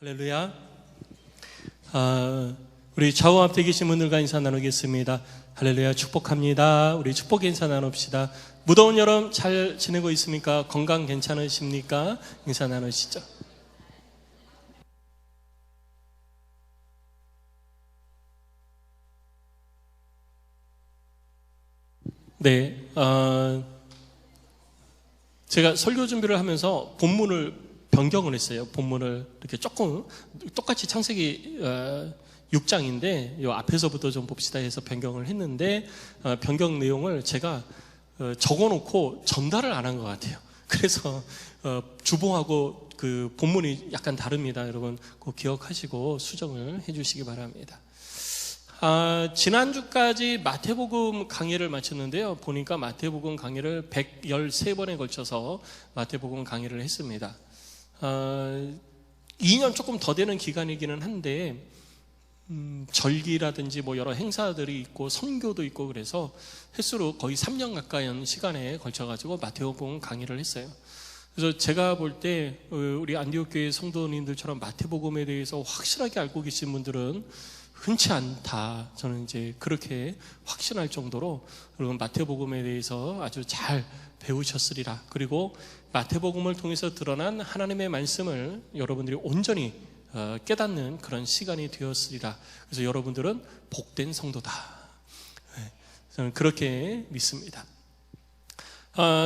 할렐루야. 우리 좌우 앞에 계신 분들과 인사 나누겠습니다. 할렐루야. 축복합니다. 우리 축복 인사 나눕시다. 무더운 여름 잘 지내고 있습니까? 건강 괜찮으십니까? 인사 나누시죠. 네, 제가 설교 준비를 하면서 본문을 변경을 했어요. 본문을 이렇게 조금 똑같이 창세기 6장인데 요 앞에서부터 좀 봅시다 해서 변경을 했는데 변경 내용을 제가 적어놓고 전달을 안 한 것 같아요. 그래서 주봉하고 그 본문이 약간 다릅니다. 여러분 꼭 기억하시고 수정을 해주시기 바랍니다. 지난주까지 마태복음 강의를 마쳤는데요. 보니까 마태복음 강의를 113번에 걸쳐서 마태복음 강의를 했습니다. 2년 조금 더 되는 기간이기는 한데 절기라든지 뭐 여러 행사들이 있고 선교도 있고 그래서 횟수로 거의 3년 가까이 시간에 걸쳐가지고 마태복음 강의를 했어요. 그래서 제가 볼 때 우리 안디옥 교회 성도님들처럼 마태복음에 대해서 확실하게 알고 계신 분들은 흔치 않다. 저는 이제 그렇게 확신할 정도로 여러분 마태복음에 대해서 아주 잘 배우셨으리라. 그리고 마태복음을 통해서 드러난 하나님의 말씀을 여러분들이 온전히 깨닫는 그런 시간이 되었으리라. 그래서 여러분들은 복된 성도다. 저는 그렇게 믿습니다.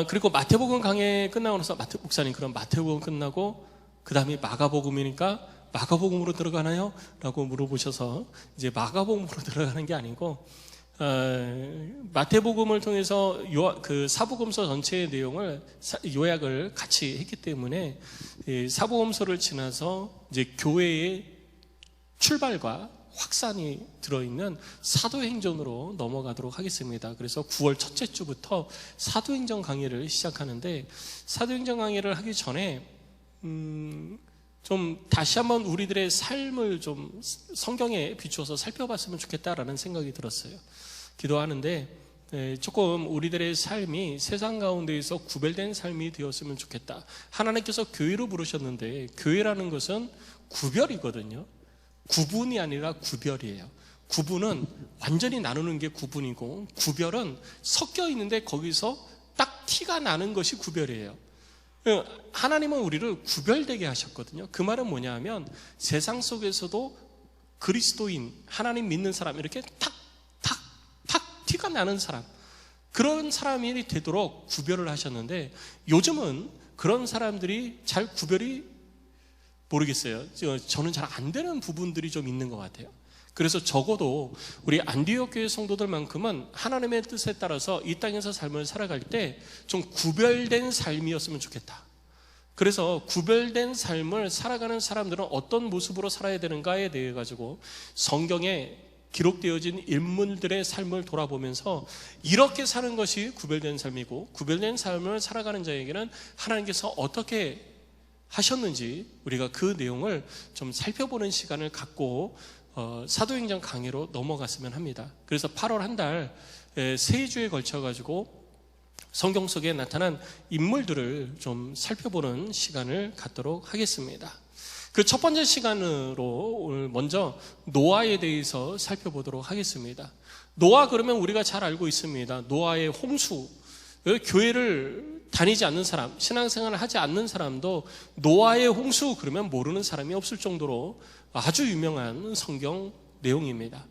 그리고 마태복음 강의 끝나고 나서 목사님 그럼 마태복음 끝나고 그 다음에 마가복음이니까 마가복음으로 들어가나요? 라고 물어보셔서 이제 마가복음으로 들어가는 게 아니고 마태복음을 통해서 그 사복음서 전체의 내용을 요약을 같이 했기 때문에 사복음서를 지나서 이제 교회의 출발과 확산이 들어있는 사도행전으로 넘어가도록 하겠습니다. 그래서 9월 첫째 주부터 사도행전 강의를 시작하는데 사도행전 강의를 하기 전에 좀 다시 한번 우리들의 삶을 좀 성경에 비추어서 살펴봤으면 좋겠다라는 생각이 들었어요. 기도하는데 조금 우리들의 삶이 세상 가운데에서 구별된 삶이 되었으면 좋겠다. 하나님께서 교회로 부르셨는데 교회라는 것은 구별이거든요. 구분이 아니라 구별이에요. 구분은 완전히 나누는 게 구분이고 구별은 섞여 있는데 거기서 딱 티가 나는 것이 구별이에요. 하나님은 우리를 구별되게 하셨거든요. 그 말은 뭐냐 하면 세상 속에서도 그리스도인, 하나님 믿는 사람 이렇게 탁 티가 나는 사람, 그런 사람이 되도록 구별을 하셨는데 요즘은 그런 사람들이 잘 구별이 모르겠어요. 저는 잘 안 되는 부분들이 좀 있는 것 같아요. 그래서 적어도 우리 안디옥 교회 성도들만큼은 하나님의 뜻에 따라서 이 땅에서 삶을 살아갈 때 좀 구별된 삶이었으면 좋겠다. 그래서 구별된 삶을 살아가는 사람들은 어떤 모습으로 살아야 되는가에 대해 가지고 성경에 기록되어진 인물들의 삶을 돌아보면서 이렇게 사는 것이 구별된 삶이고 구별된 삶을 살아가는 자에게는 하나님께서 어떻게 하셨는지 우리가 그 내용을 좀 살펴보는 시간을 갖고 사도행전 강의로 넘어갔으면 합니다. 그래서 8월 한 달 3주에 걸쳐가지고 성경 속에 나타난 인물들을 좀 살펴보는 시간을 갖도록 하겠습니다. 그 첫 번째 시간으로 오늘 먼저 노아에 대해서 살펴보도록 하겠습니다. 노아 그러면 우리가 잘 알고 있습니다. 노아의 홍수, 교회를 다니지 않는 사람, 신앙생활을 하지 않는 사람도 노아의 홍수 그러면 모르는 사람이 없을 정도로 아주 유명한 성경 내용입니다.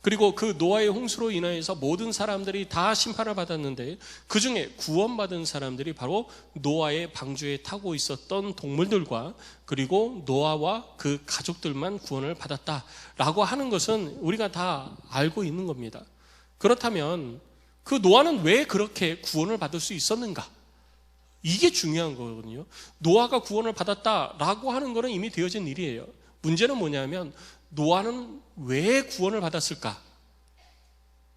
그리고 그 노아의 홍수로 인하여서 모든 사람들이 다 심판을 받았는데 그 중에 구원받은 사람들이 바로 노아의 방주에 타고 있었던 동물들과 그리고 노아와 그 가족들만 구원을 받았다라고 하는 것은 우리가 다 알고 있는 겁니다. 그렇다면 그 노아는 왜 그렇게 구원을 받을 수 있었는가? 이게 중요한 거거든요. 노아가 구원을 받았다라고 하는 것은 이미 되어진 일이에요. 문제는 뭐냐면 노아는 왜 구원을 받았을까?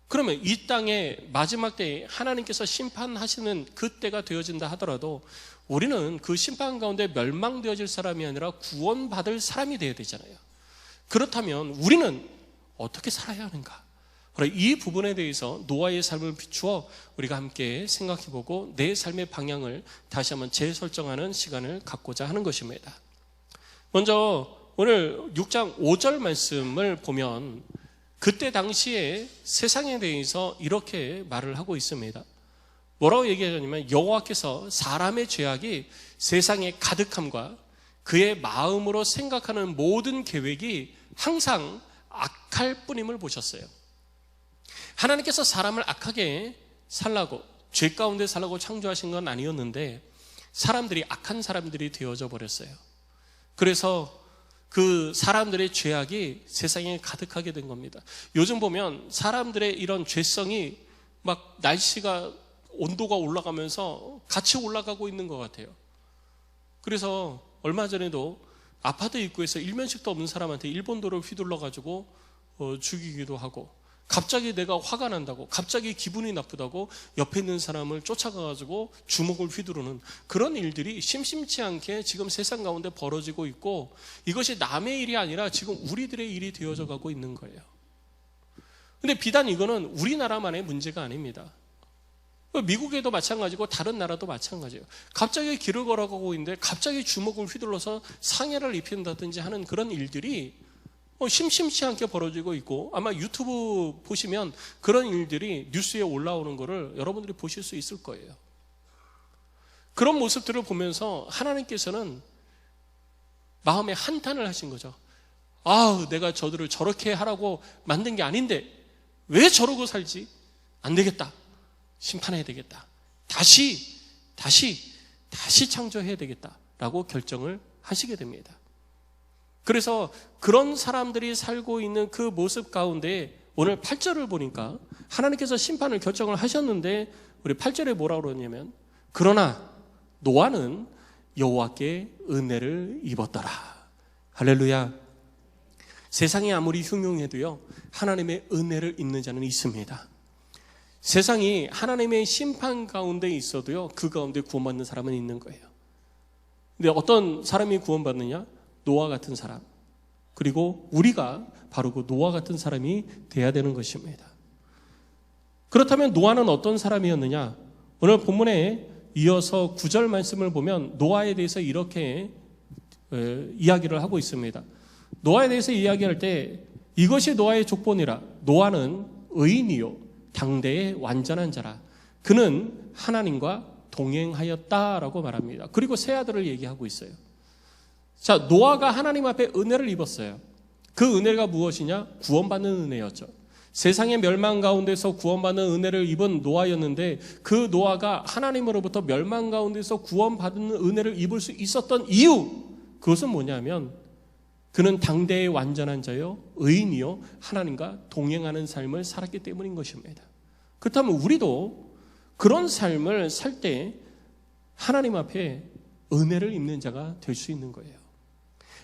그러면 이 땅의 마지막 때에 하나님께서 심판하시는 그때가 되어진다 하더라도 우리는 그 심판 가운데 멸망되어질 사람이 아니라 구원받을 사람이 되어야 되잖아요. 그렇다면 우리는 어떻게 살아야 하는가? 바로 이 부분에 대해서 노아의 삶을 비추어 우리가 함께 생각해보고 내 삶의 방향을 다시 한번 재설정하는 시간을 갖고자 하는 것입니다. 먼저 오늘 6장 5절 말씀을 보면 그때 당시에 세상에 대해서 이렇게 말을 하고 있습니다. 뭐라고 얘기하냐면 여호와께서 사람의 죄악이 세상의 가득함과 그의 마음으로 생각하는 모든 계획이 항상 악할 뿐임을 보셨어요. 하나님께서 사람을 악하게 살라고, 죄 가운데 살라고 창조하신 건 아니었는데 사람들이 악한 사람들이 되어져 버렸어요. 그래서 그 사람들의 죄악이 세상에 가득하게 된 겁니다. 요즘 보면 사람들의 이런 죄성이 막 날씨가 온도가 올라가면서 같이 올라가고 있는 것 같아요. 그래서 얼마 전에도 아파트 입구에서 일면식도 없는 사람한테 일본도를 휘둘러가지고 죽이기도 하고, 갑자기 내가 화가 난다고, 갑자기 기분이 나쁘다고 옆에 있는 사람을 쫓아가가지고 주먹을 휘두르는 그런 일들이 심심치 않게 지금 세상 가운데 벌어지고 있고, 이것이 남의 일이 아니라 지금 우리들의 일이 되어져 가고 있는 거예요. 근데 비단 이거는 우리나라만의 문제가 아닙니다. 미국에도 마찬가지고 다른 나라도 마찬가지예요. 갑자기 길을 걸어가고 있는데 갑자기 주먹을 휘둘러서 상해를 입힌다든지 하는 그런 일들이 심심치 않게 벌어지고 있고, 아마 유튜브 보시면 그런 일들이 뉴스에 올라오는 거를 여러분들이 보실 수 있을 거예요. 그런 모습들을 보면서 하나님께서는 마음에 한탄을 하신 거죠. 아우, 내가 저들을 저렇게 하라고 만든 게 아닌데 왜 저러고 살지? 안 되겠다. 심판해야 되겠다. 다시 창조해야 되겠다라고 결정을 하시게 됩니다. 그래서 그런 사람들이 살고 있는 그 모습 가운데 오늘 8절을 보니까 하나님께서 심판을 결정을 하셨는데, 우리 8절에 뭐라고 그러냐면, 그러나 노아는 여호와께 은혜를 입었더라. 할렐루야. 세상이 아무리 흉흉해도요, 하나님의 은혜를 입는 자는 있습니다. 세상이 하나님의 심판 가운데 있어도요, 그 가운데 구원받는 사람은 있는 거예요. 근데 어떤 사람이 구원받느냐? 노아 같은 사람, 그리고 우리가 바로 그 노아 같은 사람이 돼야 되는 것입니다. 그렇다면 노아는 어떤 사람이었느냐? 오늘 본문에 이어서 9절 말씀을 보면 노아에 대해서 이렇게 이야기를 하고 있습니다. 노아에 대해서 이야기할 때 이것이 노아의 족본이라. 노아는 의인이요 당대의 완전한 자라. 그는 하나님과 동행하였다라고 말합니다. 그리고 세 아들을 얘기하고 있어요. 자, 노아가 하나님 앞에 은혜를 입었어요. 그 은혜가 무엇이냐? 구원받는 은혜였죠. 세상의 멸망 가운데서 구원받는 은혜를 입은 노아였는데, 그 노아가 하나님으로부터 멸망 가운데서 구원받는 은혜를 입을 수 있었던 이유, 그것은 뭐냐면 그는 당대의 완전한 자요 의인이요 하나님과 동행하는 삶을 살았기 때문인 것입니다. 그렇다면 우리도 그런 삶을 살 때 하나님 앞에 은혜를 입는 자가 될 수 있는 거예요.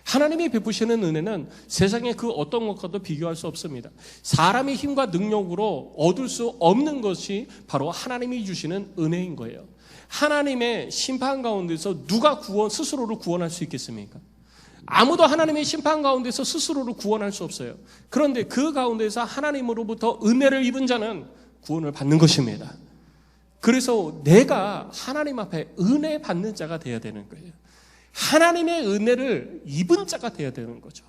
하나님이 베푸시는 은혜는 세상의 그 어떤 것과도 비교할 수 없습니다. 사람의 힘과 능력으로 얻을 수 없는 것이 바로 하나님이 주시는 은혜인 거예요. 하나님의 심판 가운데서 누가 스스로를 구원할 수 있겠습니까? 아무도 하나님의 심판 가운데서 스스로를 구원할 수 없어요. 그런데 그 가운데서 하나님으로부터 은혜를 입은 자는 구원을 받는 것입니다. 그래서 내가 하나님 앞에 은혜 받는 자가 되어야 되는 거예요. 하나님의 은혜를 입은 자가 되어야 되는 거죠.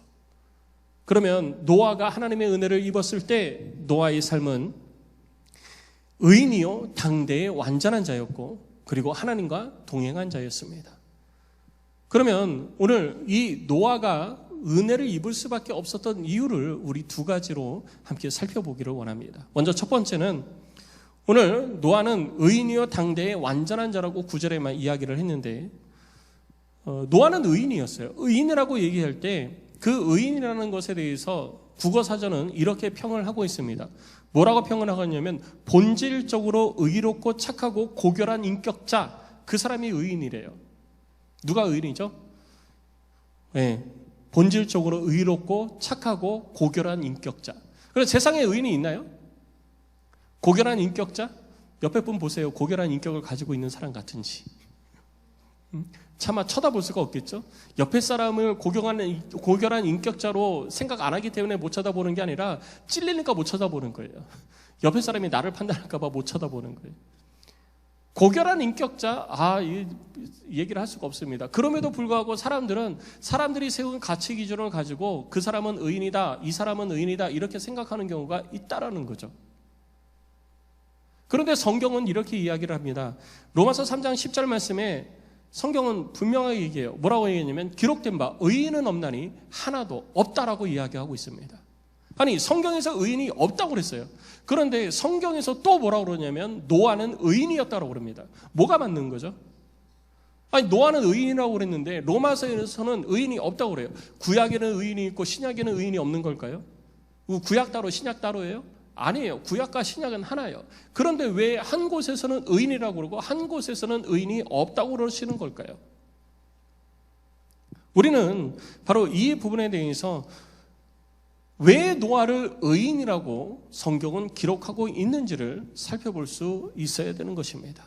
그러면 노아가 하나님의 은혜를 입었을 때 노아의 삶은 의인이요 당대의 완전한 자였고, 그리고 하나님과 동행한 자였습니다. 그러면 오늘 이 노아가 은혜를 입을 수밖에 없었던 이유를 우리 두 가지로 함께 살펴보기를 원합니다. 먼저 첫 번째는, 오늘 노아는 의인이요 당대의 완전한 자라고 9절에만 이야기를 했는데, 노아는 의인이었어요. 의인이라고 얘기할 때 그 의인이라는 것에 대해서 국어사전은 이렇게 평을 하고 있습니다. 뭐라고 평을 하고 있냐면, 본질적으로 의롭고 착하고 고결한 인격자, 그 사람이 의인이래요. 누가 의인이죠? 네, 본질적으로 의롭고 착하고 고결한 인격자. 그래서 세상에 의인이 있나요? 고결한 인격자? 옆에 분 보세요. 고결한 인격을 가지고 있는 사람 같은지. 차마 쳐다볼 수가 없겠죠. 옆에 사람을 고결한 인격자로 생각 안 하기 때문에 못 쳐다보는 게 아니라 찔리니까 못 쳐다보는 거예요. 옆에 사람이 나를 판단할까 봐 못 쳐다보는 거예요. 고결한 인격자, 이 얘기를 할 수가 없습니다. 그럼에도 불구하고 사람들이 세운 가치 기준을 가지고 그 사람은 의인이다, 이 사람은 의인이다 이렇게 생각하는 경우가 있다라는 거죠. 그런데 성경은 이렇게 이야기를 합니다. 로마서 3장 10절 말씀에 성경은 분명하게 얘기해요. 뭐라고 얘기했냐면 기록된 바 의인은 없나니 하나도 없다라고 이야기하고 있습니다. 아니 성경에서 의인이 없다고 그랬어요. 그런데 성경에서 또 뭐라고 그러냐면 노아는 의인이었다고 그럽니다. 뭐가 맞는 거죠? 아니 노아는 의인이라고 그랬는데 로마서에서는 의인이 없다고 그래요. 구약에는 의인이 있고 신약에는 의인이 없는 걸까요? 구약 따로 신약 따로예요? 아니에요. 구약과 신약은 하나예요. 그런데 왜 한 곳에서는 의인이라고 그러고 한 곳에서는 의인이 없다고 그러시는 걸까요? 우리는 바로 이 부분에 대해서 왜 노아를 의인이라고 성경은 기록하고 있는지를 살펴볼 수 있어야 되는 것입니다.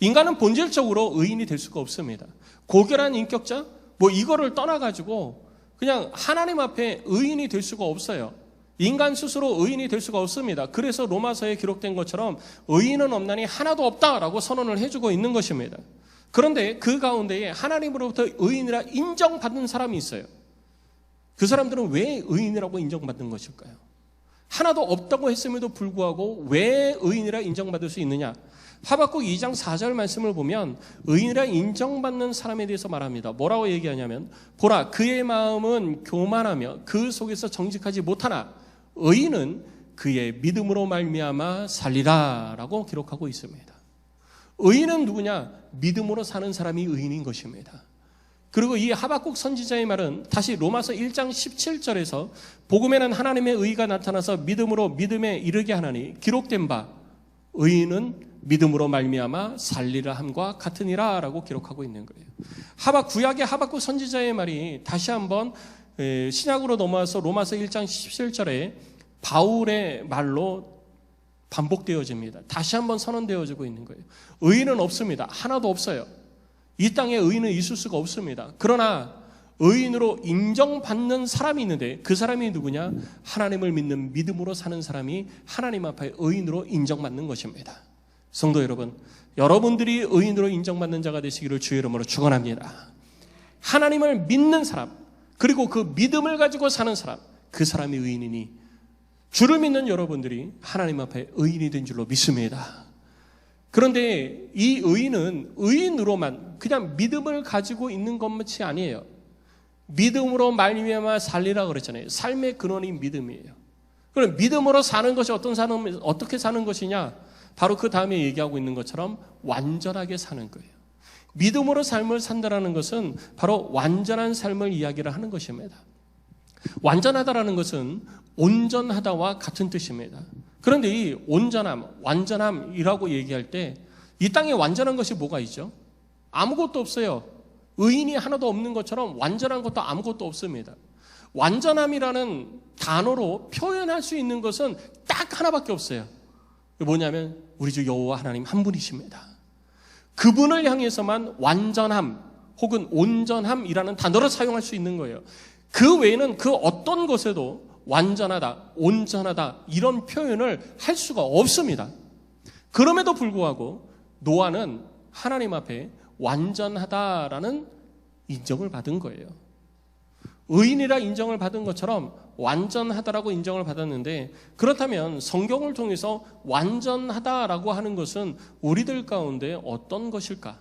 인간은 본질적으로 의인이 될 수가 없습니다. 고결한 인격자? 이거를 떠나가지고 그냥 하나님 앞에 의인이 될 수가 없어요. 인간 스스로 의인이 될 수가 없습니다. 그래서 로마서에 기록된 것처럼 의인은 없나니 하나도 없다라고 선언을 해주고 있는 것입니다. 그런데 그 가운데에 하나님으로부터 의인이라 인정받는 사람이 있어요. 그 사람들은 왜 의인이라고 인정받는 것일까요? 하나도 없다고 했음에도 불구하고 왜 의인이라 인정받을 수 있느냐? 하박국 2장 4절 말씀을 보면 의인이라 인정받는 사람에 대해서 말합니다. 뭐라고 얘기하냐면 보라 그의 마음은 교만하며 그 속에서 정직하지 못하나 의인은 그의 믿음으로 말미암아 살리라 라고 기록하고 있습니다. 의인은 누구냐? 믿음으로 사는 사람이 의인인 것입니다. 그리고 이 하박국 선지자의 말은 다시 로마서 1장 17절에서 복음에는 하나님의 의가 나타나서 믿음으로 믿음에 이르게 하나니 기록된 바 의인은 믿음으로 말미암아 살리라 함과 같으니라 라고 기록하고 있는 거예요. 구약의 하박국 선지자의 말이 다시 한번 신약으로 넘어와서 로마서 1장 17절에 바울의 말로 반복되어집니다. 다시 한번 선언되어지고 있는 거예요. 의인은 없습니다. 하나도 없어요. 이 땅에 의인은 있을 수가 없습니다. 그러나 의인으로 인정받는 사람이 있는데 그 사람이 누구냐? 하나님을 믿는 믿음으로 사는 사람이 하나님 앞에 의인으로 인정받는 것입니다. 성도 여러분, 여러분들이 의인으로 인정받는 자가 되시기를 주의 이름으로 축원합니다. 하나님을 믿는 사람, 그리고 그 믿음을 가지고 사는 사람, 그 사람이 의인이니 주를 믿는 여러분들이 하나님 앞에 의인이 된 줄로 믿습니다. 그런데 이 의인은 의인으로만 그냥 믿음을 가지고 있는 것만이 아니에요. 믿음으로 말미암아 살리라 그랬잖아요. 삶의 근원이 믿음이에요. 그럼 믿음으로 사는 것이 어떻게 사는 것이냐? 바로 그 다음에 얘기하고 있는 것처럼 완전하게 사는 거예요. 믿음으로 삶을 산다는 것은 바로 완전한 삶을 이야기를 하는 것입니다. 완전하다라는 것은 온전하다와 같은 뜻입니다. 그런데 이 온전함, 완전함이라고 얘기할 때 이 땅에 완전한 것이 뭐가 있죠? 아무것도 없어요. 의인이 하나도 없는 것처럼 완전한 것도 아무것도 없습니다. 완전함이라는 단어로 표현할 수 있는 것은 딱 하나밖에 없어요. 뭐냐면 우리 주 여호와 하나님 한 분이십니다. 그분을 향해서만 완전함 혹은 온전함이라는 단어를 사용할 수 있는 거예요. 그 외에는 그 어떤 것에도 완전하다, 온전하다 이런 표현을 할 수가 없습니다. 그럼에도 불구하고 노아는 하나님 앞에 완전하다라는 인정을 받은 거예요. 의인이라 인정을 받은 것처럼 완전하다라고 인정을 받았는데, 그렇다면 성경을 통해서 완전하다라고 하는 것은 우리들 가운데 어떤 것일까?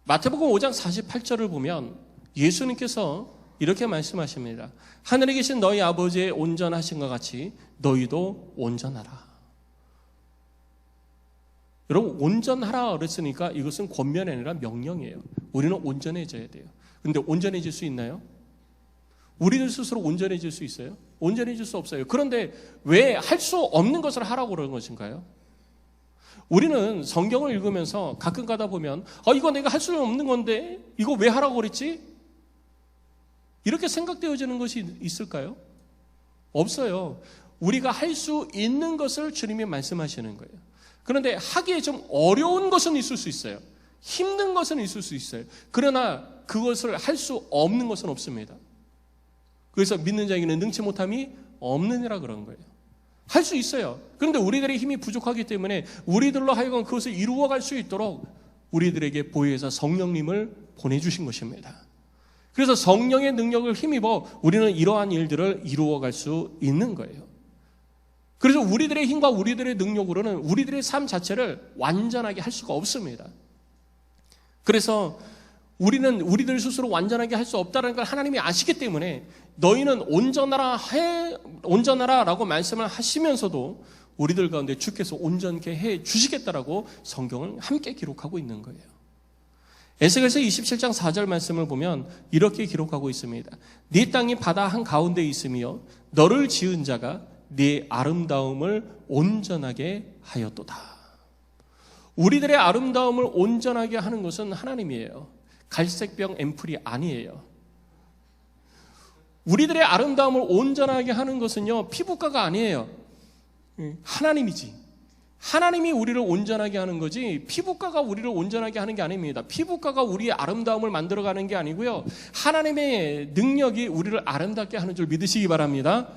마태복음 5장 48절을 보면 예수님께서 이렇게 말씀하십니다. 하늘에 계신 너희 아버지의 온전하신 것 같이 너희도 온전하라. 여러분, 온전하라 그랬으니까 이것은 권면이 아니라 명령이에요. 우리는 온전해져야 돼요. 근데 온전해질 수 있나요? 우리들 스스로 온전해질 수 있어요? 온전해질 수 없어요. 그런데 왜 할 수 없는 것을 하라고 그러는 것인가요? 우리는 성경을 읽으면서 가끔 가다 보면 이거 내가 할 수 없는 건데 이거 왜 하라고 그랬지? 이렇게 생각되어지는 것이 있을까요? 없어요. 우리가 할 수 있는 것을 주님이 말씀하시는 거예요. 그런데 하기에 좀 어려운 것은 있을 수 있어요. 힘든 것은 있을 수 있어요. 그러나 그것을 할 수 없는 것은 없습니다. 그래서 믿는 자에게는 능치 못함이 없느니라 그런 거예요. 할 수 있어요. 그런데 우리들의 힘이 부족하기 때문에 우리들로 하여금 그것을 이루어갈 수 있도록 우리들에게 보혜사 성령님을 보내주신 것입니다. 그래서 성령의 능력을 힘입어 우리는 이러한 일들을 이루어갈 수 있는 거예요. 그래서 우리들의 힘과 우리들의 능력으로는 우리들의 삶 자체를 완전하게 할 수가 없습니다. 그래서 우리는 우리들 스스로 완전하게 할 수 없다는 걸 하나님이 아시기 때문에 너희는 온전하라라고 말씀을 하시면서도 우리들 가운데 주께서 온전케 해 주시겠다라고 성경을 함께 기록하고 있는 거예요. 에스겔서 27장 4절 말씀을 보면 이렇게 기록하고 있습니다. 네 땅이 바다 한가운데 있으며 너를 지은 자가 네 아름다움을 온전하게 하였도다. 우리들의 아름다움을 온전하게 하는 것은 하나님이에요. 갈색병 앰플이 아니에요. 우리들의 아름다움을 온전하게 하는 것은요, 피부과가 아니에요. 하나님이지. 하나님이 우리를 온전하게 하는 거지 피부과가 우리를 온전하게 하는 게 아닙니다. 피부과가 우리의 아름다움을 만들어가는 게 아니고요, 하나님의 능력이 우리를 아름답게 하는 줄 믿으시기 바랍니다.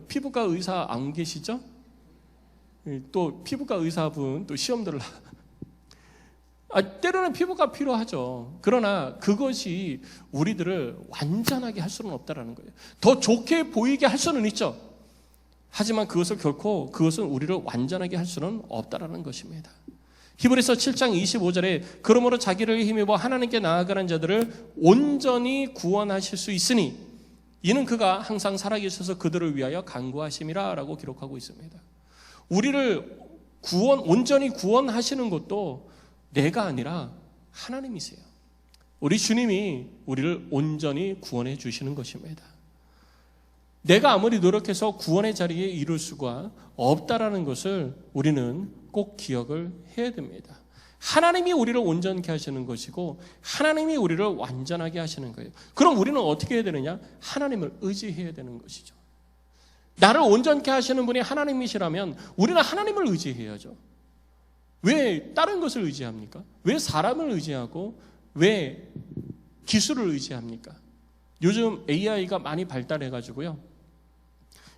피부과 의사 안 계시죠? 또 피부과 의사분 또 시험들을 때로는 피부가 필요하죠. 그러나 그것이 우리들을 완전하게 할 수는 없다는 거예요. 더 좋게 보이게 할 수는 있죠. 하지만 그것은 우리를 완전하게 할 수는 없다는 것입니다. 히브리서 7장 25절에 그러므로 자기를 힘입어 하나님께 나아가는 자들을 온전히 구원하실 수 있으니 이는 그가 항상 살아계셔서 그들을 위하여 간구하심이라 라고 기록하고 있습니다. 우리를 온전히 구원하시는 것도 내가 아니라 하나님이세요. 우리 주님이 우리를 온전히 구원해 주시는 것입니다. 내가 아무리 노력해서 구원의 자리에 이룰 수가 없다라는 것을 우리는 꼭 기억을 해야 됩니다. 하나님이 우리를 온전케 하시는 것이고 하나님이 우리를 완전하게 하시는 거예요. 그럼 우리는 어떻게 해야 되느냐? 하나님을 의지해야 되는 것이죠. 나를 온전케 하시는 분이 하나님이시라면 우리는 하나님을 의지해야죠. 왜 다른 것을 의지합니까? 왜 사람을 의지하고 왜 기술을 의지합니까? 요즘 AI가 많이 발달해가지고요,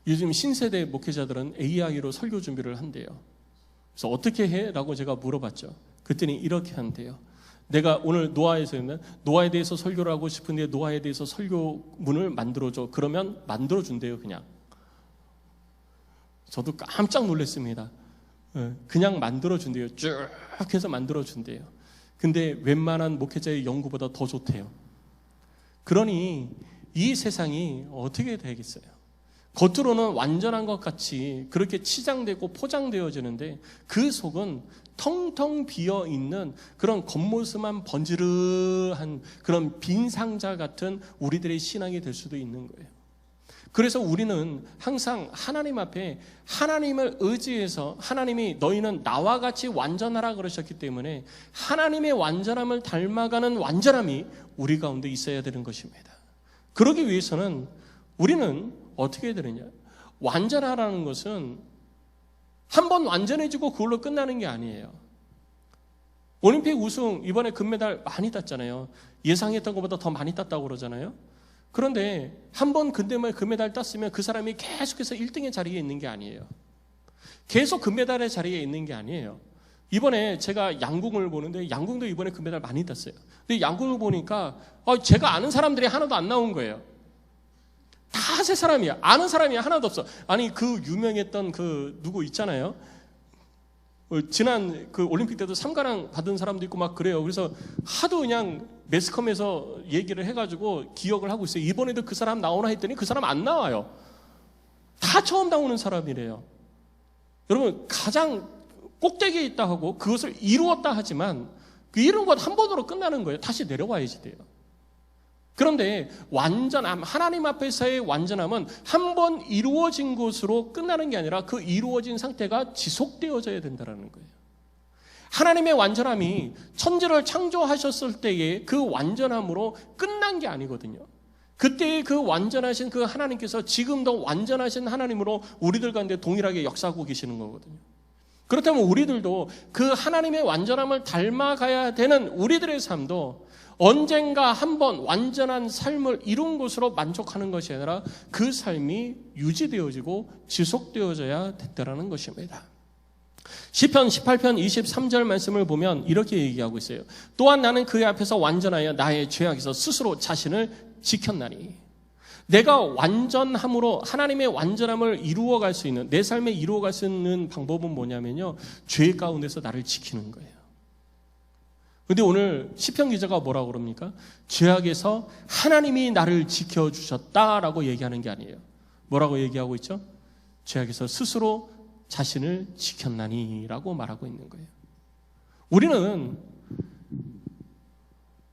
요즘 신세대 목회자들은 AI로 설교 준비를 한대요. 그래서 어떻게 해? 라고 제가 물어봤죠. 그랬더니 이렇게 한대요. 내가 오늘 노아에서 있는 노아에 대해서 설교를 하고 싶은데 노아에 대해서 설교문을 만들어줘. 그러면 만들어준대요. 그냥. 저도 깜짝 놀랐습니다. 그냥 만들어준대요. 쭉 해서 만들어준대요. 근데 웬만한 목회자의 연구보다 더 좋대요. 그러니 이 세상이 어떻게 되겠어요? 겉으로는 완전한 것 같이 그렇게 치장되고 포장되어지는데 그 속은 텅텅 비어있는 그런 겉모습만 번지르한 그런 빈 상자 같은 우리들의 신앙이 될 수도 있는 거예요. 그래서 우리는 항상 하나님 앞에 하나님을 의지해서 하나님이 너희는 나와 같이 완전하라 그러셨기 때문에 하나님의 완전함을 닮아가는 완전함이 우리 가운데 있어야 되는 것입니다. 그러기 위해서는 우리는 어떻게 해야 되느냐? 완전하라는 것은 한번 완전해지고 그걸로 끝나는 게 아니에요. 올림픽 우승 이번에 금메달 많이 땄잖아요. 예상했던 것보다 더 많이 땄다고 그러잖아요. 그런데 한번 금메달 땄으면 그 사람이 계속해서 1등의 자리에 있는 게 아니에요. 계속 금메달의 자리에 있는 게 아니에요. 이번에 제가 양궁을 보는데 양궁도 이번에 금메달 많이 땄어요. 근데 양궁을 보니까 제가 아는 사람들이 하나도 안 나온 거예요. 다 새 사람이야. 아는 사람이 하나도 없어. 아니 그 유명했던 그 누구 있잖아요. 지난 그 올림픽 때도 3관왕 받은 사람도 있고 막 그래요. 그래서 하도 그냥 매스컴에서 얘기를 해가지고 기억을 하고 있어요. 이번에도 그 사람 나오나 했더니 그 사람 안 나와요. 다 처음 나오는 사람이래요. 여러분 가장 꼭대기에 있다 하고 그것을 이루었다 하지만 그 이룬 것 한 번으로 끝나는 거예요. 다시 내려와야지 돼요. 그런데 완전함, 하나님 앞에서의 완전함은 한 번 이루어진 것으로 끝나는 게 아니라 그 이루어진 상태가 지속되어져야 된다는 거예요. 하나님의 완전함이 천지를 창조하셨을 때의 그 완전함으로 끝난 게 아니거든요. 그때의 그 완전하신 그 하나님께서 지금도 완전하신 하나님으로 우리들 가운데 동일하게 역사하고 계시는 거거든요. 그렇다면 우리들도 그 하나님의 완전함을 닮아가야 되는 우리들의 삶도 언젠가 한번 완전한 삶을 이룬 것으로 만족하는 것이 아니라 그 삶이 유지되어지고 지속되어져야 된다는 것입니다. 시편 18편 23절 말씀을 보면 이렇게 얘기하고 있어요. 또한 나는 그의 앞에서 완전하여 나의 죄악에서 스스로 자신을 지켰나니. 내가 완전함으로 하나님의 완전함을 이루어갈 수 있는, 내 삶에 이루어갈 수 있는 방법은 뭐냐면요, 죄 가운데서 나를 지키는 거예요. 근데 오늘 시편 기자가 뭐라고 그럽니까? 죄악에서 하나님이 나를 지켜주셨다라고 얘기하는 게 아니에요. 뭐라고 얘기하고 있죠? 죄악에서 스스로 자신을 지켰나니라고 말하고 있는 거예요. 우리는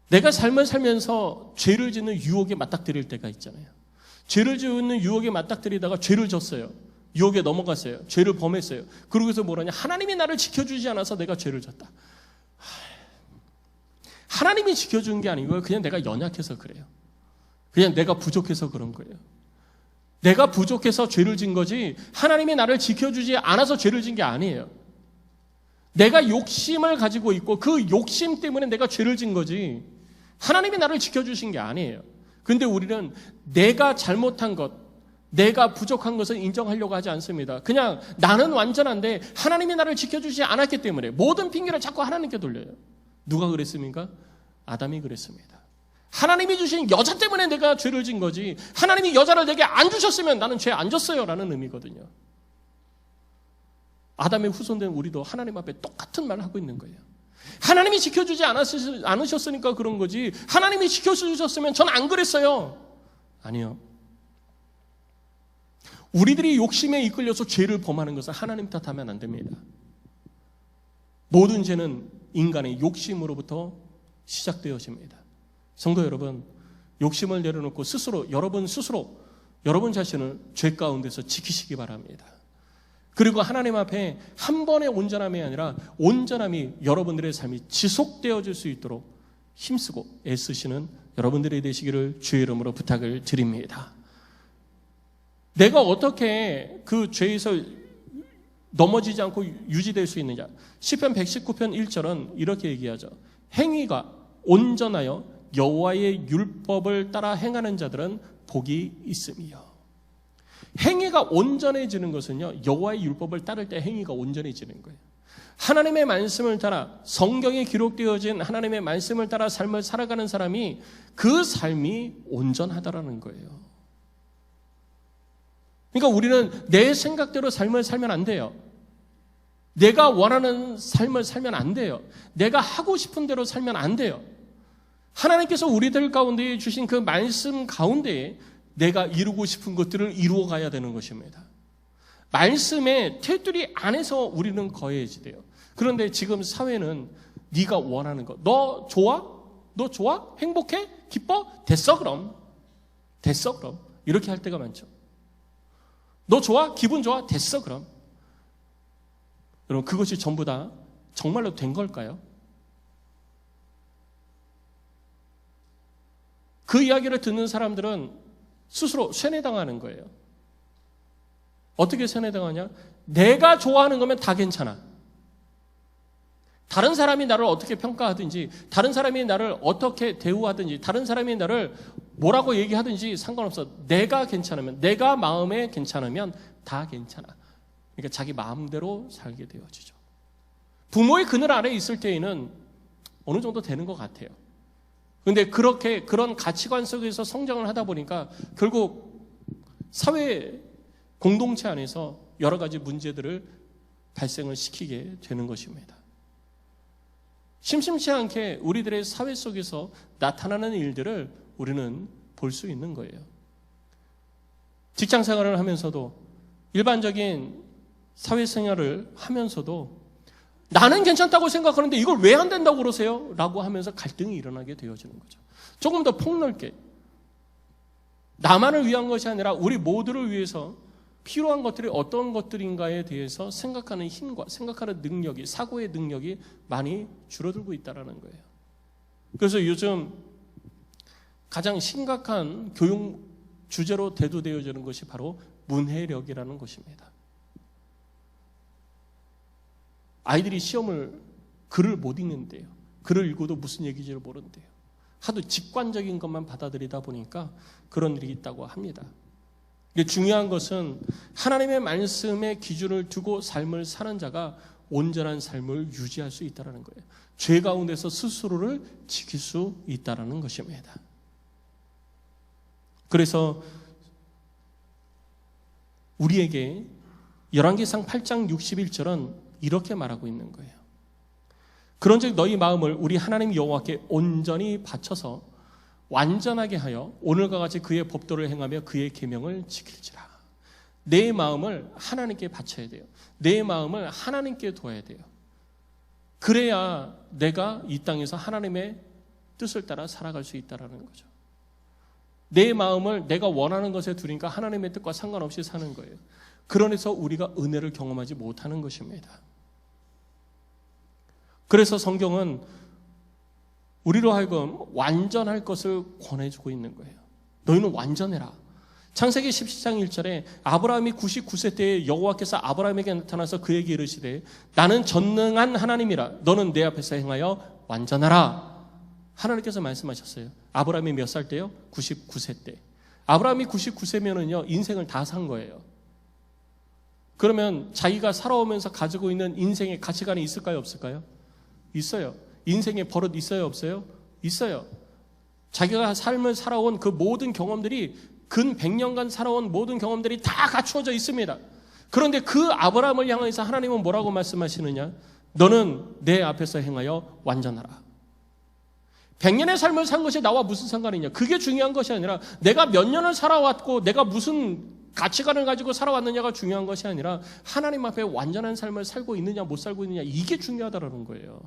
내가 삶을 살면서 죄를 짓는 유혹에 맞닥뜨릴 때가 있잖아요. 죄를 짓는 유혹에 맞닥뜨리다가 죄를 졌어요. 유혹에 넘어갔어요. 죄를 범했어요. 그러고서 뭐라냐? 하나님이 나를 지켜주지 않아서 내가 죄를 졌다. 하나님이 지켜준 게 아니고요. 그냥 내가 연약해서 그래요. 그냥 내가 부족해서 그런 거예요. 내가 부족해서 죄를 진 거지 하나님이 나를 지켜주지 않아서 죄를 진 게 아니에요. 내가 욕심을 가지고 있고 그 욕심 때문에 내가 죄를 진 거지 하나님이 나를 지켜주신 게 아니에요. 근데 우리는 내가 잘못한 것, 내가 부족한 것을 인정하려고 하지 않습니다. 그냥 나는 완전한데 하나님이 나를 지켜주지 않았기 때문에 모든 핑계를 자꾸 하나님께 돌려요. 누가 그랬습니까? 아담이 그랬습니다. 하나님이 주신 여자 때문에 내가 죄를 진 거지 하나님이 여자를 내게 안 주셨으면 나는 죄 안 졌어요 라는 의미거든요. 아담의 후손된 우리도 하나님 앞에 똑같은 말을 하고 있는 거예요. 하나님이 지켜주지 않으셨으니까 그런 거지 하나님이 지켜주셨으면 전 안 그랬어요. 아니요. 우리들이 욕심에 이끌려서 죄를 범하는 것은 하나님 탓하면 안 됩니다. 모든 죄는 인간의 욕심으로부터 시작되어집니다. 성도 여러분, 욕심을 내려놓고 스스로 여러분 자신을 죄 가운데서 지키시기 바랍니다. 그리고 하나님 앞에 한 번의 온전함이 아니라 온전함이 여러분들의 삶이 지속되어질 수 있도록 힘쓰고 애쓰시는 여러분들이 되시기를 주의 이름으로 부탁을 드립니다. 내가 어떻게 그 죄에서 넘어지지 않고 유지될 수 있느냐? 시편 119편 1절은 이렇게 얘기하죠. 행위가 온전하여 여호와의 율법을 따라 행하는 자들은 복이 있음이요. 행위가 온전해지는 것은요, 여호와의 율법을 따를 때 행위가 온전해지는 거예요. 하나님의 말씀을 따라 성경에 기록되어진 하나님의 말씀을 따라 삶을 살아가는 사람이 그 삶이 온전하다라는 거예요. 그러니까 우리는 내 생각대로 삶을 살면 안 돼요. 내가 원하는 삶을 살면 안 돼요. 내가 하고 싶은 대로 살면 안 돼요. 하나님께서 우리들 가운데 주신 그 말씀 가운데에 내가 이루고 싶은 것들을 이루어 가야 되는 것입니다. 말씀의 테두리 안에서 우리는 거해야지 돼요. 그런데 지금 사회는 네가 원하는 것, 너 좋아? 너 좋아? 행복해? 기뻐? 됐어 그럼. 됐어 그럼. 이렇게 할 때가 많죠. 너 좋아? 기분 좋아? 됐어 그럼. 여러분 그것이 전부 다 정말로 된 걸까요? 그 이야기를 듣는 사람들은 스스로 세뇌당하는 거예요. 어떻게 세뇌당하냐? 내가 좋아하는 거면 다 괜찮아. 다른 사람이 나를 어떻게 평가하든지, 다른 사람이 나를 어떻게 대우하든지, 다른 사람이 나를 뭐라고 얘기하든지 상관없어. 내가 괜찮으면, 내가 마음에 괜찮으면 다 괜찮아. 그러니까 자기 마음대로 살게 되어지죠. 부모의 그늘 아래 있을 때에는 어느 정도 되는 것 같아요. 그런데 그런 가치관 속에서 성장을 하다 보니까 결국 사회 공동체 안에서 여러 가지 문제들을 발생을 시키게 되는 것입니다. 심심치 않게 우리들의 사회 속에서 나타나는 일들을 우리는 볼 수 있는 거예요. 직장 생활을 하면서도 일반적인 사회생활을 하면서도 나는 괜찮다고 생각하는데 이걸 왜 안 된다고 그러세요? 라고 하면서 갈등이 일어나게 되어지는 거죠. 조금 더 폭넓게 나만을 위한 것이 아니라 우리 모두를 위해서 필요한 것들이 어떤 것들인가에 대해서 생각하는 힘과 생각하는 능력이, 사고의 능력이 많이 줄어들고 있다는 거예요. 그래서 요즘 가장 심각한 교육 주제로 대두되어지는 것이 바로 문해력이라는 것입니다. 아이들이 글을 못 읽는데요. 글을 읽어도 무슨 얘기인지를 모른대요. 하도 직관적인 것만 받아들이다 보니까 그런 일이 있다고 합니다. 중요한 것은 하나님의 말씀에 기준을 두고 삶을 사는 자가 온전한 삶을 유지할 수 있다는 거예요. 죄 가운데서 스스로를 지킬 수 있다는 것입니다. 그래서 우리에게 열왕기상 8장 61절은 이렇게 말하고 있는 거예요. 그런즉 너희 마음을 우리 하나님 여호와께 온전히 바쳐서 완전하게 하여 오늘과 같이 그의 법도를 행하며 그의 계명을 지킬지라. 내 마음을 하나님께 바쳐야 돼요. 내 마음을 하나님께 둬야 돼요. 그래야 내가 이 땅에서 하나님의 뜻을 따라 살아갈 수 있다는 거죠. 내 마음을 내가 원하는 것에 두니까 하나님의 뜻과 상관없이 사는 거예요. 그러면서 우리가 은혜를 경험하지 못하는 것입니다. 그래서 성경은 우리로 하여금 완전할 것을 권해주고 있는 거예요. 너희는 완전해라. 창세기 17장 1절에 아브라함이 99세 때에 여호와께서 아브라함에게 나타나서 그에게 이르시되 나는 전능한 하나님이라 너는 내 앞에서 행하여 완전하라. 하나님께서 말씀하셨어요. 아브라함이 몇 살 때요? 99세 때. 아브라함이 99세면은요 인생을 다 산 거예요. 그러면 자기가 살아오면서 가지고 있는 인생의 가치관이 있을까요? 없을까요? 있어요. 인생의 버릇 있어요? 없어요? 있어요. 자기가 삶을 살아온 그 모든 경험들이 근 100년간 살아온 모든 경험들이 다 갖추어져 있습니다. 그런데 그 아브라함을 향해서 하나님은 뭐라고 말씀하시느냐? 너는 내 앞에서 행하여 완전하라. 100년의 삶을 산 것이 나와 무슨 상관이냐? 그게 중요한 것이 아니라 내가 몇 년을 살아왔고 내가 무슨 가치관을 가지고 살아왔느냐가 중요한 것이 아니라 하나님 앞에 완전한 삶을 살고 있느냐 못 살고 있느냐 이게 중요하다는 거예요.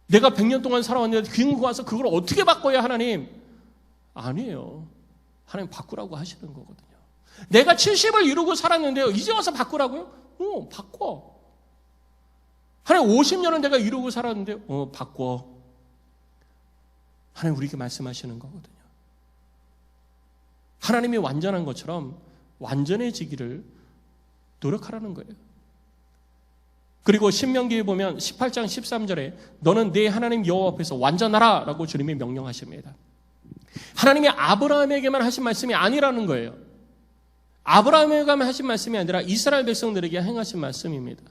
내가 100년 동안 살아왔는데 귀국 와서 그걸 어떻게 바꿔야 하나님? 아니에요. 하나님 바꾸라고 하시는 거거든요. 내가 70을 이루고 살았는데요. 이제 와서 바꾸라고요? 바꿔. 하나님 50년은 내가 이루고 살았는데 바꿔. 하나님 우리에게 말씀하시는 거거든요. 하나님이 완전한 것처럼 완전해지기를 노력하라는 거예요. 그리고 신명기에 보면 18장 13절에 너는 내 하나님 여호와 앞에서 완전하라 라고 주님이 명령하십니다. 하나님이 아브라함에게만 하신 말씀이 아니라는 거예요. 아브라함에게만 하신 말씀이 아니라 이스라엘 백성들에게 행하신 말씀입니다.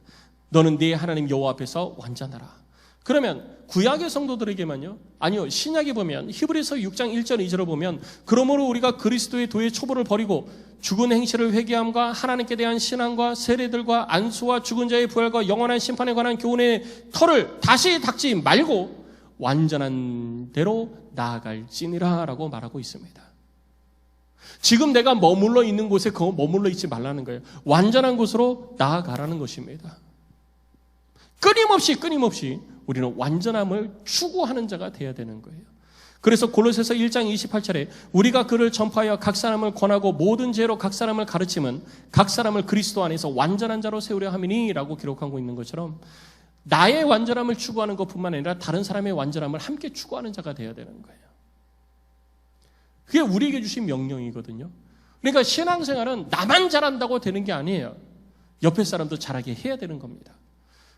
너는 내 하나님 여호와 앞에서 완전하라. 그러면 구약의 성도들에게만요? 아니요. 신약에 보면 히브리서 6장 1절 2절을 보면 그러므로 우리가 그리스도의 도의 초보를 버리고 죽은 행실을 회개함과 하나님께 대한 신앙과 세례들과 안수와 죽은 자의 부활과 영원한 심판에 관한 교훈의 털을 다시 닦지 말고 완전한 대로 나아갈지니라 라고 말하고 있습니다. 지금 내가 머물러 있는 곳에 머물러 있지 말라는 거예요. 완전한 곳으로 나아가라는 것입니다. 끊임없이 우리는 완전함을 추구하는 자가 되어야 되는 거예요. 그래서 골로새서 1장 28절에 우리가 그를 전파하여 각 사람을 권하고 모든 죄로 각 사람을 가르치면 각 사람을 그리스도 안에서 완전한 자로 세우려 함이니 라고 기록하고 있는 것처럼 나의 완전함을 추구하는 것뿐만 아니라 다른 사람의 완전함을 함께 추구하는 자가 되어야 되는 거예요. 그게 우리에게 주신 명령이거든요. 그러니까 신앙생활은 나만 잘한다고 되는 게 아니에요. 옆에 사람도 잘하게 해야 되는 겁니다.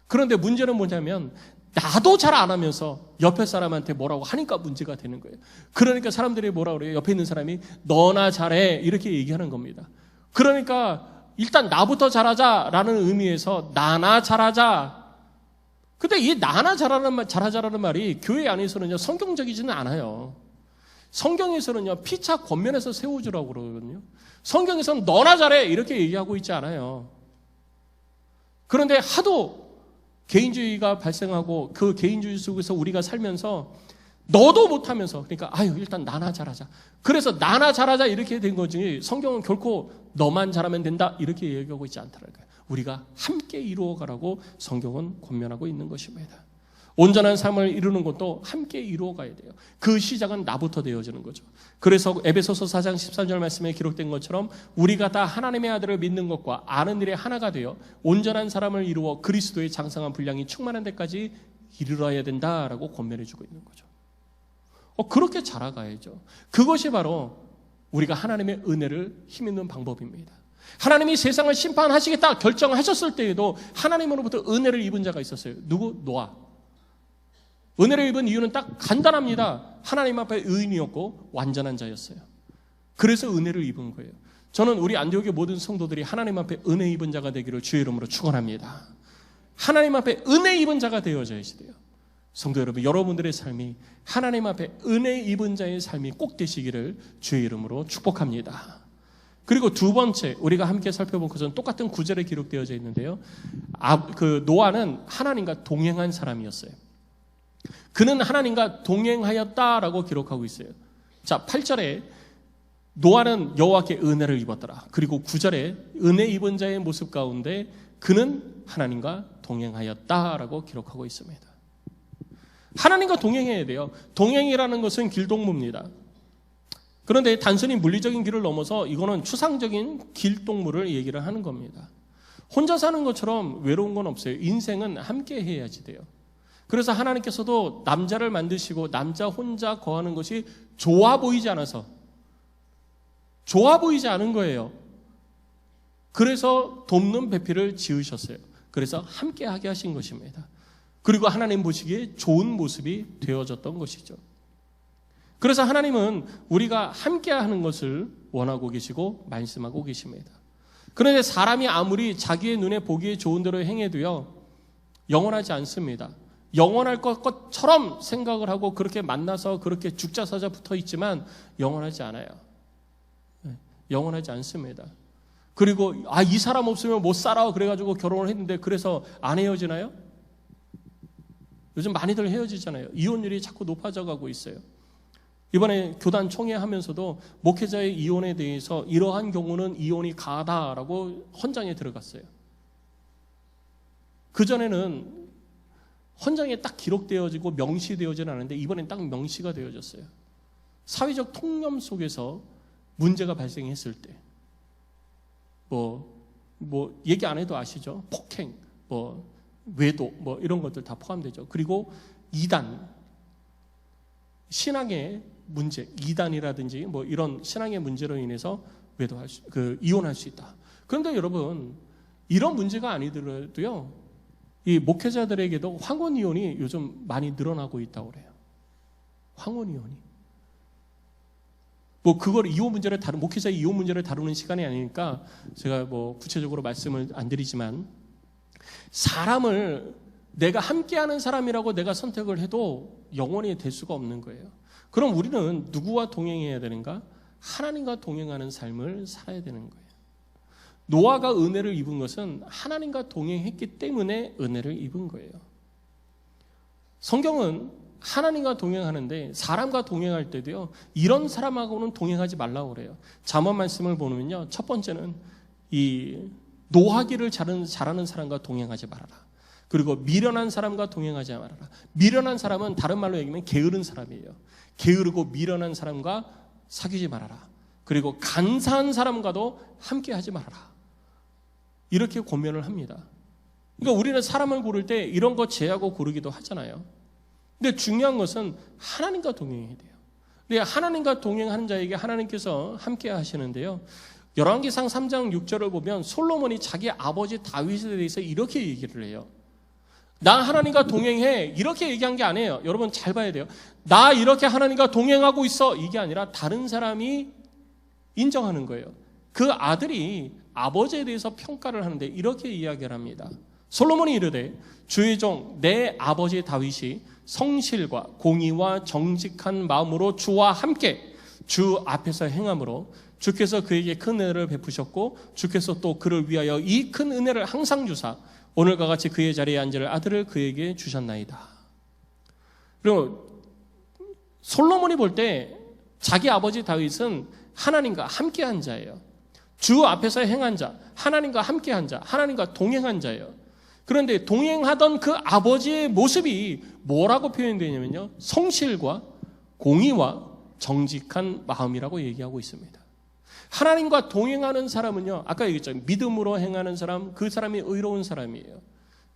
그런데 문제는 뭐냐면 나도 잘 안 하면서 옆에 사람한테 뭐라고 하니까 문제가 되는 거예요. 그러니까 사람들이 뭐라 그래요? 옆에 있는 사람이 너나 잘해 이렇게 얘기하는 겁니다. 그러니까 일단 나부터 잘하자라는 의미에서 나나 잘하자. 근데 이 나나 잘하자라는 말이 교회 안에서는요 성경적이지는 않아요. 성경에서는요 피차 권면해서 세워주라고 그러거든요. 성경에서는 너나 잘해 이렇게 얘기하고 있지 않아요. 그런데 하도 개인주의가 발생하고 그 개인주의 속에서 우리가 살면서 너도 못하면서 그러니까 일단 나나 잘하자. 그래서 나나 잘하자 이렇게 된 거지 성경은 결코 너만 잘하면 된다 이렇게 얘기하고 있지 않다는 거예요. 우리가 함께 이루어가라고 성경은 권면하고 있는 것입니다. 온전한 삶을 이루는 것도 함께 이루어가야 돼요. 그 시작은 나부터 되어지는 거죠. 그래서 에베소서 4장 13절 말씀에 기록된 것처럼 우리가 다 하나님의 아들을 믿는 것과 아는 일에 하나가 되어 온전한 사람을 이루어 그리스도의 장성한 분량이 충만한 데까지 이르러야 된다라고 권면해 주고 있는 거죠. 그렇게 자라가야죠. 그것이 바로 우리가 하나님의 은혜를 힘있는 방법입니다. 하나님이 세상을 심판하시겠다 결정하셨을 때에도 하나님으로부터 은혜를 입은 자가 있었어요. 누구? 노아. 은혜를 입은 이유는 딱 간단합니다. 하나님 앞에 의인이었고 완전한 자였어요. 그래서 은혜를 입은 거예요. 저는 우리 안디옥의 모든 성도들이 하나님 앞에 은혜 입은 자가 되기를 주의 이름으로 축원합니다. 하나님 앞에 은혜 입은 자가 되어져야 돼요. 성도 여러분, 여러분들의 삶이 하나님 앞에 은혜 입은 자의 삶이 꼭 되시기를 주의 이름으로 축복합니다. 그리고 두 번째 우리가 함께 살펴본 것은 똑같은 구절에 기록되어져 있는데요. 노아는 하나님과 동행한 사람이었어요. 그는 하나님과 동행하였다라고 기록하고 있어요. 자, 8절에 노아는 여호와께 은혜를 입었더라. 그리고 9절에 은혜 입은 자의 모습 가운데 그는 하나님과 동행하였다라고 기록하고 있습니다. 하나님과 동행해야 돼요. 동행이라는 것은 길동무입니다. 그런데 단순히 물리적인 길을 넘어서 이거는 추상적인 길동무를 얘기를 하는 겁니다. 혼자 사는 것처럼 외로운 건 없어요. 인생은 함께 해야지 돼요. 그래서 하나님께서도 남자를 만드시고 남자 혼자 거하는 것이 좋아 보이지 않아서, 좋아 보이지 않은 거예요. 그래서 돕는 배필을 지으셨어요. 그래서 함께 하게 하신 것입니다. 그리고 하나님 보시기에 좋은 모습이 되어졌던 것이죠. 그래서 하나님은 우리가 함께 하는 것을 원하고 계시고 말씀하고 계십니다. 그런데 사람이 아무리 자기의 눈에 보기에 좋은 대로 행해도요, 영원하지 않습니다. 영원할 것처럼 생각을 하고 그렇게 만나서 그렇게 죽자사자 붙어 있지만 영원하지 않아요. 영원하지 않습니다. 그리고 이 사람 없으면 못 살아 그래가지고 결혼을 했는데 그래서 안 헤어지나요? 요즘 많이들 헤어지잖아요. 이혼율이 자꾸 높아져 가고 있어요. 이번에 교단 총회 하면서도 목회자의 이혼에 대해서 이러한 경우는 이혼이 가하다라고 헌장에 들어갔어요. 그전에는 헌장에 딱 기록되어지고 명시되어지는 않았는데 이번엔 딱 명시가 되어졌어요. 사회적 통념 속에서 문제가 발생했을 때 얘기 안 해도 아시죠? 폭행, 외도 이런 것들 다 포함되죠. 그리고 이단, 신앙의 문제, 이단이라든지 이런 신앙의 문제로 인해서 이혼할 수 있다. 그런데 여러분, 이런 문제가 아니더라도요, 이 목회자들에게도 황혼 이혼이 요즘 많이 늘어나고 있다고 그래요. 황혼 이혼이. 그걸 목회자의 이혼 문제를 다루는 시간이 아니니까 제가 구체적으로 말씀을 안 드리지만, 사람을 내가 함께하는 사람이라고 내가 선택을 해도 영원히 될 수가 없는 거예요. 그럼 우리는 누구와 동행해야 되는가? 하나님과 동행하는 삶을 살아야 되는 거예요. 노아가 은혜를 입은 것은 하나님과 동행했기 때문에 은혜를 입은 거예요. 성경은 하나님과 동행하는데 사람과 동행할 때도요, 이런 사람하고는 동행하지 말라고 그래요. 잠언 말씀을 보면요, 첫 번째는 이 노하기를 잘하는 사람과 동행하지 말아라. 그리고 미련한 사람과 동행하지 말아라. 미련한 사람은 다른 말로 얘기하면 게으른 사람이에요. 게으르고 미련한 사람과 사귀지 말아라. 그리고 간사한 사람과도 함께 하지 말아라. 이렇게 권면을 합니다. 그러니까 우리는 사람을 고를 때 이런 거 제하고 고르기도 하잖아요. 근데 중요한 것은 하나님과 동행해야 돼요. 근데 하나님과 동행하는 자에게 하나님께서 함께 하시는데요, 열왕기상 3장 6절을 보면 솔로몬이 자기 아버지 다윗에 대해서 이렇게 얘기를 해요. 나 하나님과 동행해, 이렇게 얘기한 게 아니에요. 여러분 잘 봐야 돼요. 나 이렇게 하나님과 동행하고 있어, 이게 아니라 다른 사람이 인정하는 거예요. 그 아들이 아버지에 대해서 평가를 하는데 이렇게 이야기를 합니다. 솔로몬이 이르되 주의 종 내 아버지 다윗이 성실과 공의와 정직한 마음으로 주와 함께 주 앞에서 행함으로 주께서 그에게 큰 은혜를 베푸셨고 주께서 또 그를 위하여 이 큰 은혜를 항상 주사 오늘과 같이 그의 자리에 앉을 아들을 그에게 주셨나이다. 그리고 솔로몬이 볼 때 자기 아버지 다윗은 하나님과 함께한 자예요. 주 앞에서 행한 자, 하나님과 함께한 자, 하나님과 동행한 자예요. 그런데 동행하던 그 아버지의 모습이 뭐라고 표현되냐면요, 성실과 공의와 정직한 마음이라고 얘기하고 있습니다. 하나님과 동행하는 사람은요, 아까 얘기했죠, 믿음으로 행하는 사람, 그 사람이 의로운 사람이에요.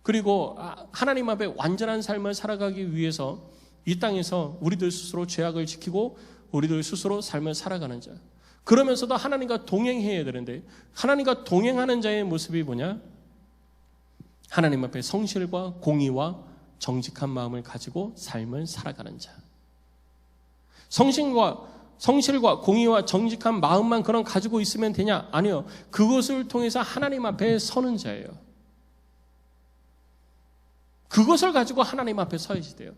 그리고 하나님 앞에 완전한 삶을 살아가기 위해서 이 땅에서 우리들 스스로 죄악을 지키고 우리들 스스로 삶을 살아가는 자. 그러면서도 하나님과 동행해야 되는데 하나님과 동행하는 자의 모습이 뭐냐? 하나님 앞에 성실과 공의와 정직한 마음을 가지고 삶을 살아가는 자. 성실과 공의와 정직한 마음만 그런 가지고 있으면 되냐? 아니요. 그것을 통해서 하나님 앞에 서는 자예요. 그것을 가지고 하나님 앞에 서야지 돼요.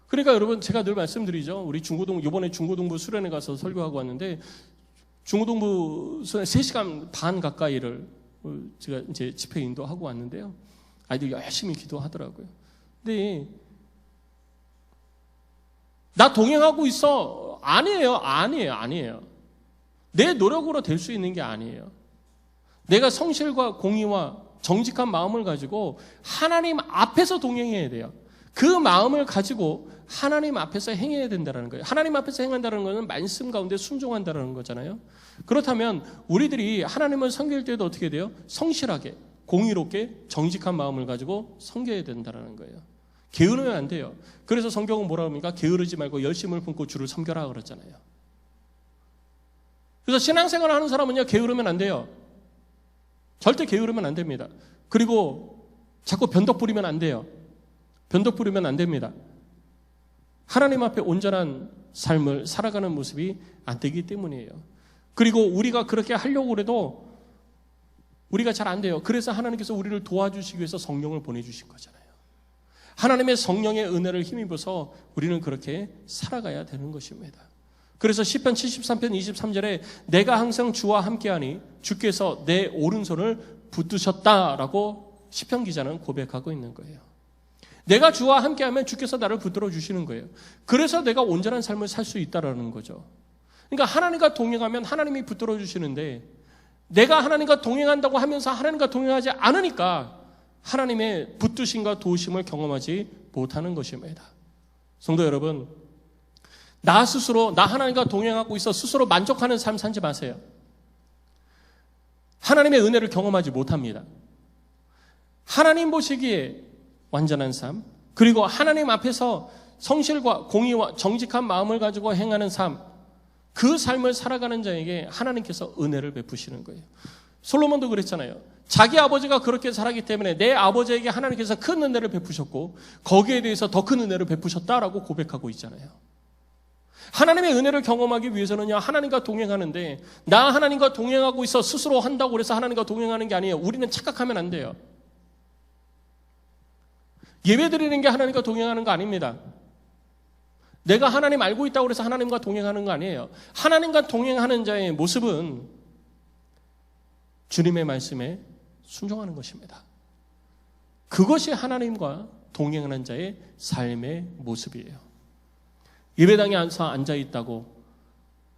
그러니까 여러분 제가 늘 말씀드리죠. 우리 이번에 중고등부 수련회 가서 설교하고 왔는데 중고등부 수련회 3시간 반 가까이를 제가 이제 집회 인도하고 왔는데요. 아이들 열심히 기도하더라고요. 근데 나 동행하고 있어. 아니에요. 내 노력으로 될 수 있는 게 아니에요. 내가 성실과 공의와 정직한 마음을 가지고 하나님 앞에서 동행해야 돼요. 그 마음을 가지고 하나님 앞에서 행해야 된다는 거예요. 하나님 앞에서 행한다는 것은 말씀 가운데 순종한다는 거잖아요. 그렇다면 우리들이 하나님을 섬길 때도 어떻게 돼요? 성실하게, 공의롭게, 정직한 마음을 가지고 섬겨야 된다는 거예요. 게으르면 안 돼요. 그래서 성경은 뭐라고 합니까? 게으르지 말고 열심을 품고 주를 섬겨라 그러잖아요. 그래서 신앙생활을 하는 사람은요, 게으르면 안 돼요. 절대 게으르면 안 됩니다. 그리고 자꾸 변덕 부리면 안 돼요. 변덕 부리면 안 됩니다. 하나님 앞에 온전한 삶을 살아가는 모습이 안 되기 때문이에요. 그리고 우리가 그렇게 하려고 해도 우리가 잘 안 돼요. 그래서 하나님께서 우리를 도와주시기 위해서 성령을 보내주신 거잖아요. 하나님의 성령의 은혜를 힘입어서 우리는 그렇게 살아가야 되는 것입니다. 그래서 시편 73편 23절에 내가 항상 주와 함께하니 주께서 내 오른손을 붙드셨다라고 시편 기자는 고백하고 있는 거예요. 내가 주와 함께하면 주께서 나를 붙들어 주시는 거예요. 그래서 내가 온전한 삶을 살 수 있다라는 거죠. 그러니까 하나님과 동행하면 하나님이 붙들어 주시는데 내가 하나님과 동행한다고 하면서 하나님과 동행하지 않으니까 하나님의 붙드심과 도우심을 경험하지 못하는 것입니다. 성도 여러분, 나 하나님과 동행하고 있어 스스로 만족하는 삶 살지 마세요. 하나님의 은혜를 경험하지 못합니다. 하나님 보시기에 완전한 삶, 그리고 하나님 앞에서 성실과 공의와 정직한 마음을 가지고 행하는 삶, 그 삶을 살아가는 자에게 하나님께서 은혜를 베푸시는 거예요. 솔로몬도 그랬잖아요. 자기 아버지가 그렇게 살았기 때문에 내 아버지에게 하나님께서 큰 은혜를 베푸셨고 거기에 대해서 더 큰 은혜를 베푸셨다라고 고백하고 있잖아요. 하나님의 은혜를 경험하기 위해서는요, 하나님과 동행하는데 나 하나님과 동행하고 있어 스스로 한다고 해서 하나님과 동행하는 게 아니에요. 우리는 착각하면 안 돼요. 예배 드리는 게 하나님과 동행하는 거 아닙니다. 내가 하나님 알고 있다고 해서 하나님과 동행하는 거 아니에요. 하나님과 동행하는 자의 모습은 주님의 말씀에 순종하는 것입니다. 그것이 하나님과 동행하는 자의 삶의 모습이에요. 예배당에 앉아 있다고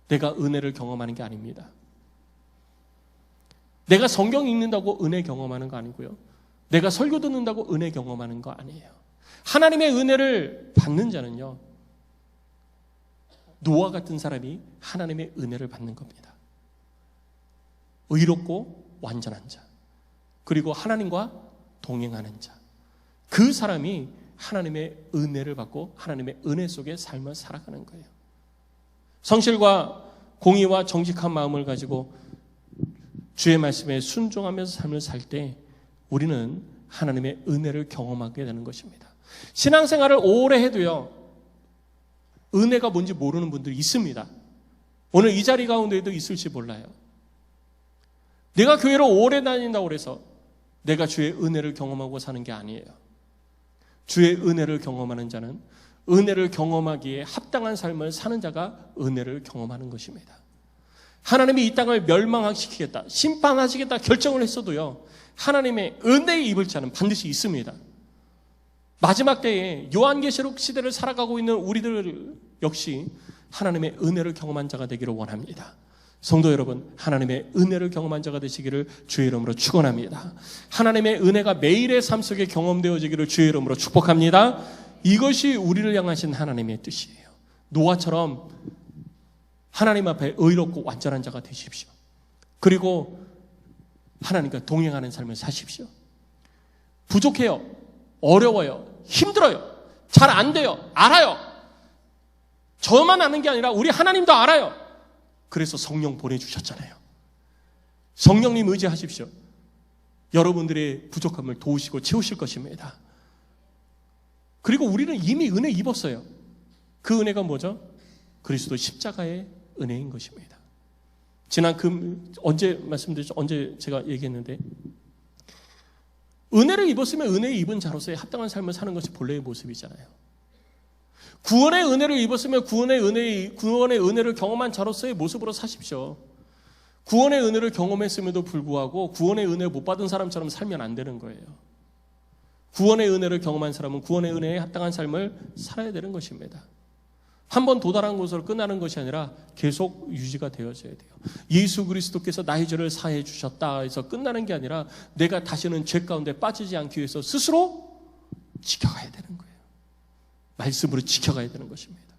내가 은혜를 경험하는 게 아닙니다. 내가 성경 읽는다고 은혜 경험하는 거 아니고요. 내가 설교 듣는다고 은혜 경험하는 거 아니에요. 하나님의 은혜를 받는 자는요, 노아 같은 사람이 하나님의 은혜를 받는 겁니다. 의롭고 완전한 자, 그리고 하나님과 동행하는 자, 그 사람이 하나님의 은혜를 받고 하나님의 은혜 속에 삶을 살아가는 거예요. 성실과 공의와 정직한 마음을 가지고 주의 말씀에 순종하면서 삶을 살 때 우리는 하나님의 은혜를 경험하게 되는 것입니다. 신앙생활을 오래 해도요, 은혜가 뭔지 모르는 분들이 있습니다. 오늘 이 자리 가운데에도 있을지 몰라요. 내가 교회를 오래 다닌다고 해서 내가 주의 은혜를 경험하고 사는 게 아니에요. 주의 은혜를 경험하는 자는 은혜를 경험하기에 합당한 삶을 사는 자가 은혜를 경험하는 것입니다. 하나님이 이 땅을 멸망시키겠다, 심판하시겠다 결정을 했어도요, 하나님의 은혜에 입을 자는 반드시 있습니다. 마지막 때에 요한계시록 시대를 살아가고 있는 우리들 역시 하나님의 은혜를 경험한 자가 되기를 원합니다. 성도 여러분, 하나님의 은혜를 경험한 자가 되시기를 주의 이름으로 축원합니다. 하나님의 은혜가 매일의 삶 속에 경험되어지기를 주의 이름으로 축복합니다. 이것이 우리를 향하신 하나님의 뜻이에요. 노아처럼 하나님 앞에 의롭고 완전한 자가 되십시오. 그리고 하나님과 동행하는 삶을 사십시오. 부족해요. 어려워요. 힘들어요. 잘 안 돼요. 알아요. 저만 아는 게 아니라 우리 하나님도 알아요. 그래서 성령 보내주셨잖아요. 성령님 의지하십시오. 여러분들의 부족함을 도우시고 채우실 것입니다. 그리고 우리는 이미 은혜 입었어요. 그 은혜가 뭐죠? 그리스도 십자가의 은혜인 것입니다. 지난 언제 말씀드렸죠? 언제 제가 얘기했는데, 은혜를 입었으면 은혜를 입은 자로서의 합당한 삶을 사는 것이 본래의 모습이잖아요. 구원의 은혜를 입었으면 구원의 은혜를 경험한 자로서의 모습으로 사십시오. 구원의 은혜를 경험했음에도 불구하고 구원의 은혜를 못 받은 사람처럼 살면 안 되는 거예요. 구원의 은혜를 경험한 사람은 구원의 은혜에 합당한 삶을 살아야 되는 것입니다. 한 번 도달한 곳으로 끝나는 것이 아니라 계속 유지가 되어져야 돼요. 예수 그리스도께서 나의 죄를 사해 주셨다 해서 끝나는 게 아니라 내가 다시는 죄 가운데 빠지지 않기 위해서 스스로 지켜가야 되는 거예요. 말씀으로 지켜가야 되는 것입니다.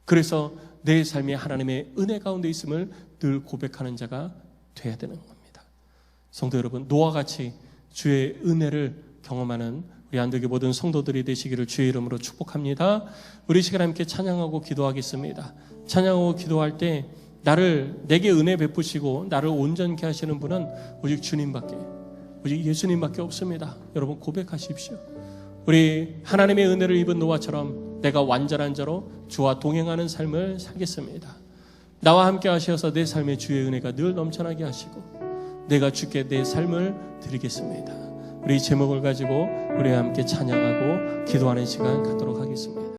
그래서 내 삶이 하나님의 은혜 가운데 있음을 늘 고백하는 자가 되어야 되는 겁니다. 성도 여러분, 노아와 같이 주의 은혜를 경험하는 우리 안동의 모든 성도들이 되시기를 주의 이름으로 축복합니다. 우리 시간 함께 찬양하고 기도하겠습니다. 찬양하고 기도할 때 내게 은혜 베푸시고 나를 온전케 하시는 분은 오직 주님밖에, 오직 예수님밖에 없습니다. 여러분 고백하십시오. 우리 하나님의 은혜를 입은 노아처럼 내가 완전한 자로 주와 동행하는 삶을 살겠습니다. 나와 함께 하셔서 내 삶에 주의 은혜가 늘 넘쳐나게 하시고 내가 주께 내 삶을 드리겠습니다. 우리 제목을 가지고 우리와 함께 찬양하고 기도하는 시간 갖도록 하겠습니다.